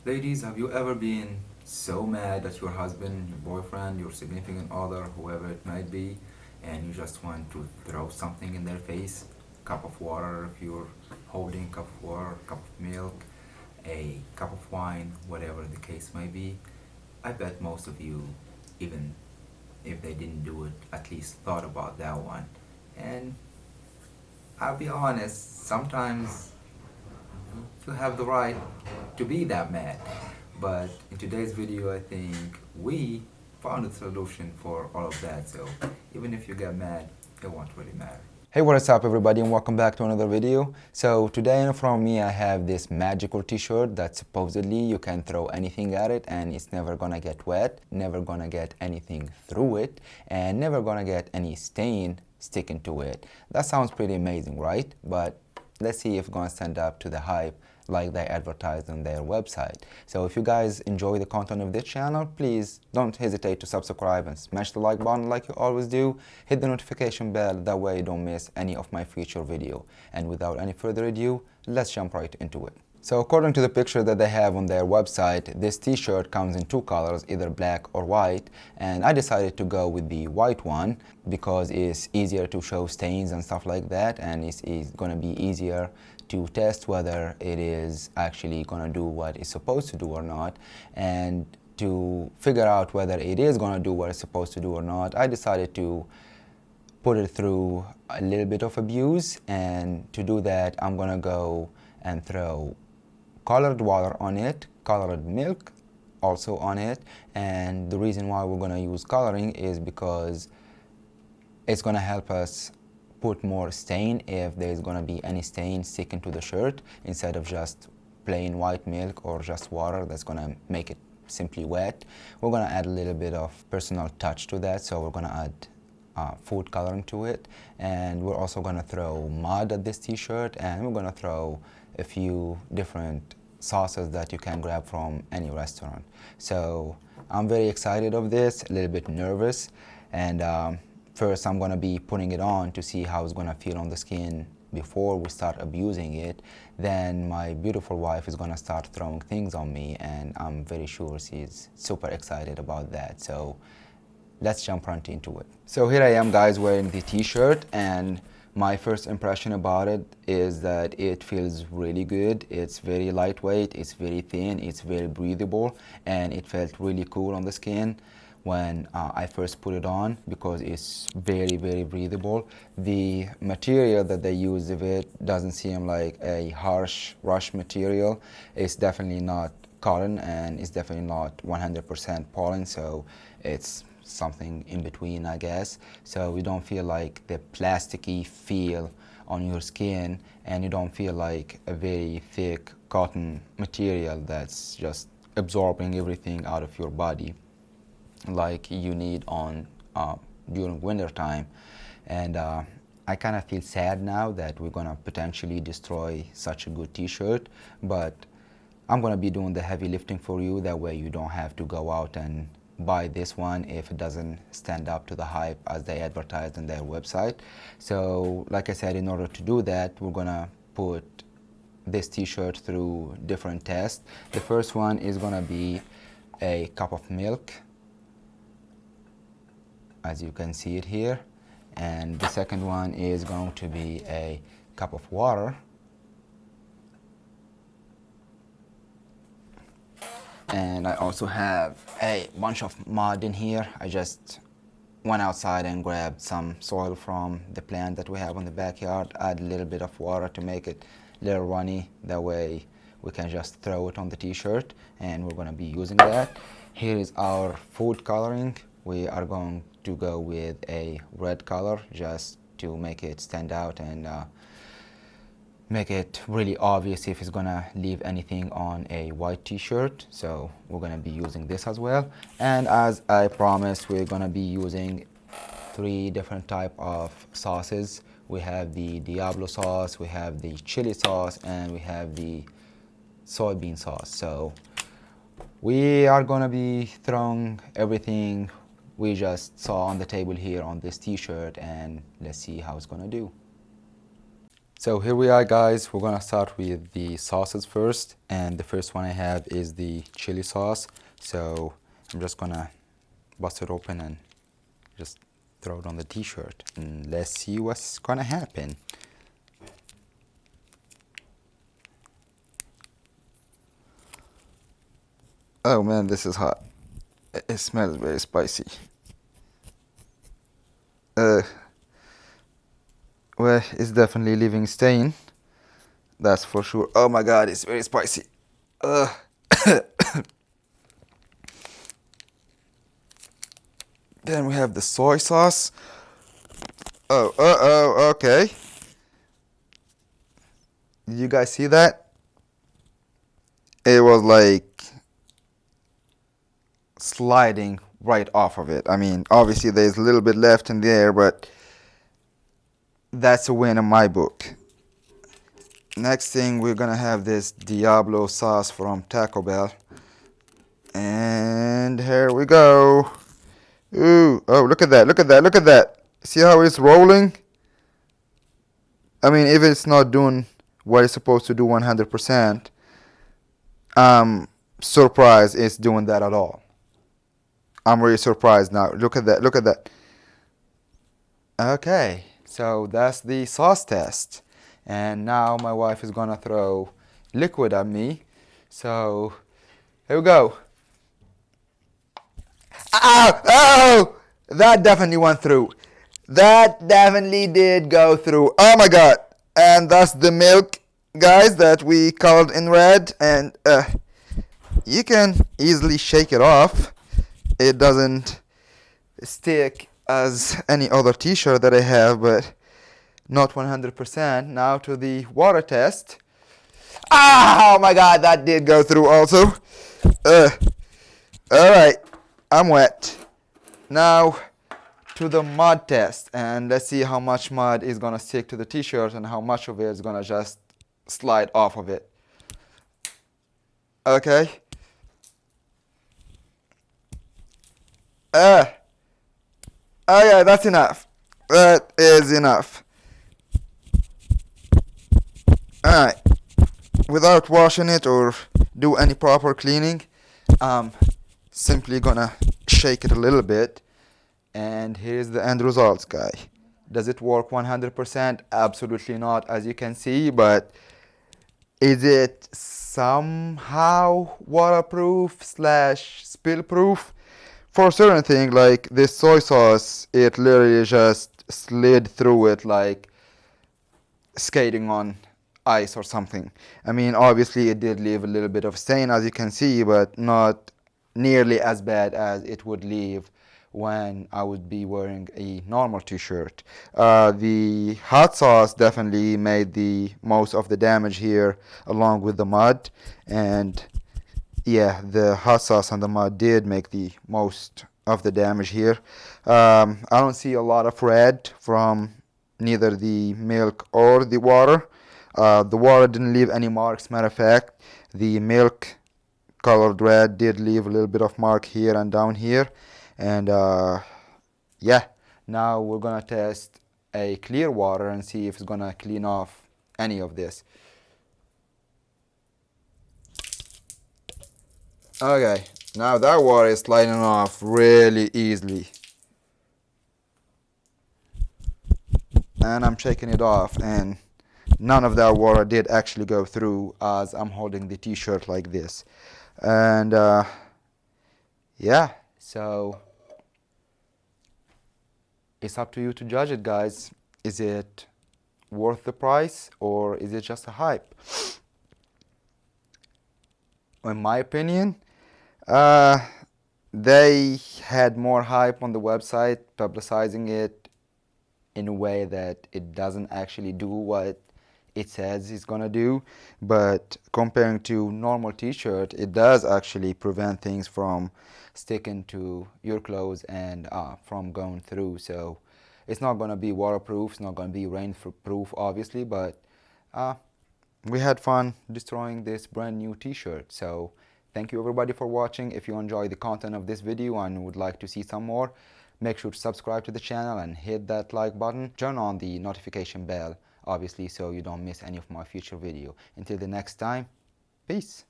Ladies, have you ever been so mad at your husband, your boyfriend, your significant other, whoever it might be, and you just want to throw something in their face? Cup of water if you're holding a cup of water, cup of milk, a cup of wine, whatever the case may be. I bet most of you, even if they didn't do it, at least thought about that one. And I'll be honest, sometimes you have the right to be that mad. But in today's video, I think we found a solution for all of that. So even if you get mad, it won't really matter. Hey, what is up everybody, and welcome back to another video. So today in front of me I have this magical t-shirt that supposedly you can throw anything at it and it's never gonna get wet, never gonna get anything through it, and never gonna get any stain sticking to it. That sounds pretty amazing, right? But let's see if it's gonna stand up to the hype like they advertised on their website. So if you guys enjoy the content of this channel, please don't hesitate to subscribe and smash the like button like you always do. Hit the notification bell, that way you don't miss any of my future video. And without any further ado, let's jump right into it. So according to the picture that they have on their website, this t-shirt comes in two colors, either black or white, and I decided to go with the white one because it's easier to show stains and stuff like that, and it's going to be easier to test whether it is actually going to do what it's supposed to do or not. And to figure out whether it is going to do what it's supposed to do or not, I decided to put it through a little bit of abuse, and to do that I'm going to go and throw colored water on it, colored milk also on it. And the reason why we're going to use coloring is because it's going to help us put more stain if there's going to be any stain sticking to the shirt, instead of just plain white milk or just water that's going to make it simply wet. We're going to add a little bit of personal touch to that, so we're going to add food coloring to it, and we're also going to throw mud at this t-shirt, and we're going to throw a few different sauces that you can grab from any restaurant. So I'm very excited of this, a little bit nervous, and first I'm going to be putting it on to see how it's going to feel on the skin before we start abusing it. Then my beautiful wife is going to start throwing things on me, and I'm very sure she's super excited about that. So let's jump right into it. So here I am, guys, wearing the t-shirt, and my first impression about it is that it feels really good. It's very lightweight, it's very thin, it's very breathable, and it felt really cool on the skin when I first put it on, because it's very, very breathable. The material that they use of it doesn't seem like a harsh rush material. It's definitely not cotton, and it's definitely not 100% pollen, so it's something in between, I guess. So you don't feel like the plasticky feel on your skin, and you don't feel like a very thick cotton material that's just absorbing everything out of your body like you need on during winter time. And I kind of feel sad now that we're gonna potentially destroy such a good t-shirt, but I'm gonna be doing the heavy lifting for you. That way you don't have to go out and buy this one if it doesn't stand up to the hype as they advertised on their website. So like I said, in order to do that, we're gonna put this t-shirt through different tests. The first one is gonna be a cup of milk, as you can see it here, and the second one is going to be a cup of water, and I also have a bunch of mud in here. I just went outside and grabbed some soil from the plant that we have in the backyard, add a little bit of water to make it a little runny, that way we can just throw it on the t-shirt, and we're going to be using that. Here is our food coloring. We are going to go with a red color just to make it stand out and make it really obvious if it's gonna leave anything on a white t-shirt. So we're gonna be using this as well. And as I promised, we're gonna be using 3 different type of sauces. We have the Diablo sauce, we have the chili sauce, and we have the soybean sauce. So we are gonna be throwing everything we just saw on the table here on this t-shirt, and let's see how it's gonna do. So here we are, guys. We're gonna start with the sauces first, and the first one I have is the chili sauce. So I'm just gonna bust it open and just throw it on the t-shirt, and let's see what's gonna happen. Oh man, this is hot. It smells very spicy. Uh, well, it's definitely leaving stain. That's for sure. Oh my god, it's very spicy. Uh. Then we have the soy sauce. Oh, okay. Did you guys see that? It was like sliding right off of it. I mean, obviously there's a little bit left in there, but that's a win in my book. Next thing, we're gonna have this Diablo sauce from Taco Bell. And here we go. Ooh, oh, look at that, look at that, look at that. See how it's rolling? I mean, if it's not doing what it's supposed to do 100%, I'm surprised it's doing that at all. I'm really surprised now. Look at that, look at that. Okay, so that's the sauce test. And now my wife is gonna throw liquid at me. So, here we go. Ow! Oh! That definitely went through. That definitely did go through. Oh my god. And that's the milk, guys, that we colored in red. And you can easily shake it off. It doesn't stick as any other t-shirt that I have, but not 100%. Now to the water test. Ah, oh my god, that did go through also. Alright, I'm wet. Now to the mud test, and let's see how much mud is gonna stick to the t-shirt and how much of it is gonna just slide off of it. Okay. Okay, that's enough. That is enough. Alright. Without washing it or do any proper cleaning, I'm simply gonna shake it a little bit. And here's the end results, guy. Does it work 100%? Absolutely not, as you can see, but is it somehow waterproof slash spill proof? For certain thing, like this soy sauce, it literally just slid through it like skating on ice or something. I mean, obviously it did leave a little bit of stain, as you can see, but not nearly as bad as it would leave when I would be wearing a normal t-shirt. The hot sauce definitely made the most of the damage here, along with the mud. And yeah, the hot sauce and the mud did make the most of the damage here. I don't see a lot of red from neither the milk or the water. The water didn't leave any marks. Matter of fact, the milk colored red did leave a little bit of mark here and down here. And yeah, now we're gonna test a clear water and see if it's gonna clean off any of this. Okay, now that water is sliding off really easily. And I'm shaking it off, and none of that water did actually go through, as I'm holding the t-shirt like this. And yeah, so it's up to you to judge it, guys. Is it worth the price, or is it just a hype? In my opinion, they had more hype on the website, publicizing it in a way that it doesn't actually do what it says it's gonna do. But comparing to normal t-shirt, it does actually prevent things from sticking to your clothes and from going through. So it's not gonna be waterproof, it's not gonna be rainproof, obviously, but we had fun destroying this brand new t-shirt. So thank you everybody for watching. If you enjoy the content of this video and would like to see some more, make sure to subscribe to the channel and hit that like button. Turn on the notification bell. obviously, so you don't miss any of my future video. Until the next time, peace.